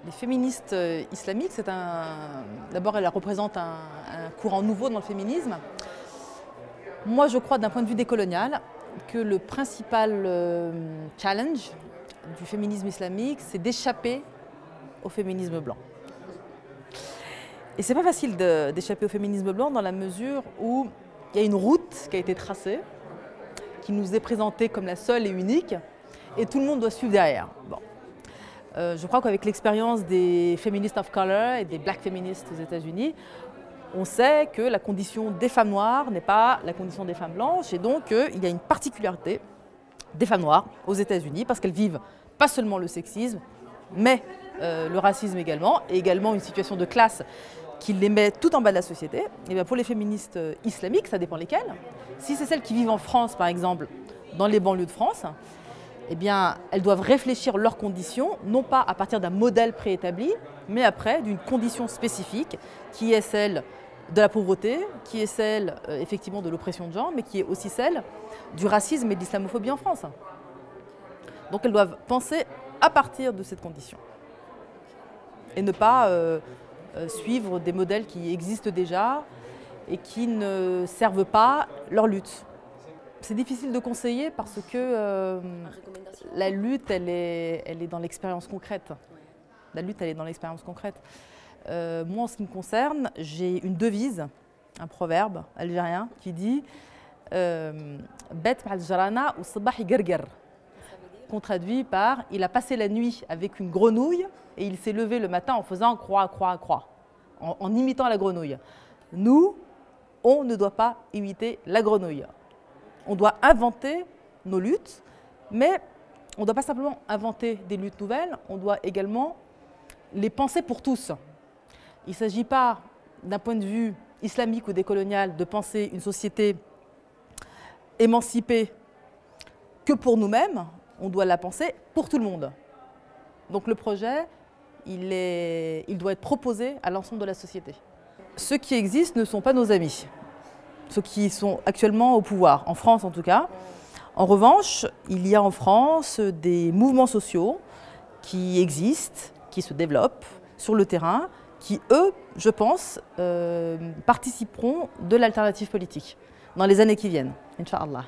Les féministes islamiques, d'abord, elles représentent un courant nouveau dans le féminisme. Moi, je crois, d'un point de vue décolonial, que le principal challenge du féminisme islamique, c'est d'échapper au féminisme blanc. Et c'est pas facile d'échapper au féminisme blanc dans la mesure où il y a une route qui a été tracée, qui nous est présentée comme la seule et unique, et tout le monde doit suivre derrière. Bon. Je crois qu'avec l'expérience des féministes of color et des black féministes aux États-Unis, on sait que la condition des femmes noires n'est pas la condition des femmes blanches, et donc il y a une particularité des femmes noires aux États-Unis parce qu'elles vivent pas seulement le sexisme, mais le racisme également, et également une situation de classe qui les met tout en bas de la société. Et bien pour les féministes islamiques, ça dépend lesquelles. Si c'est celles qui vivent en France, par exemple, dans les banlieues de France, eh bien, elles doivent réfléchir leurs conditions, non pas à partir d'un modèle préétabli, mais après d'une condition spécifique, qui est celle de la pauvreté, qui est celle effectivement de l'oppression de genre, mais qui est aussi celle du racisme et de l'islamophobie en France. Donc elles doivent penser à partir de cette condition et ne pas suivre des modèles qui existent déjà et qui ne servent pas leur lutte. C'est difficile de conseiller parce que la lutte, elle est dans l'expérience concrète. La lutte, elle est dans l'expérience concrète. Moi, en ce qui me concerne, j'ai une devise, un proverbe algérien qui dit « Bet al-jarana ou sabah gargar », qu'on traduit par « il a passé la nuit avec une grenouille et il s'est levé le matin en faisant croix, croix, croix », en imitant la grenouille. Nous, on ne doit pas imiter la grenouille. On doit inventer nos luttes, mais on ne doit pas simplement inventer des luttes nouvelles, on doit également les penser pour tous. Il ne s'agit pas, d'un point de vue islamique ou décolonial, de penser une société émancipée que pour nous-mêmes, on doit la penser pour tout le monde. Donc le projet, il doit être proposé à l'ensemble de la société. Ceux qui existent ne sont pas nos amis. Ceux qui sont actuellement au pouvoir, en France en tout cas. En revanche, il y a en France des mouvements sociaux qui existent, qui se développent sur le terrain, qui eux, je pense, participeront de l'alternative politique dans les années qui viennent, Inch'Allah.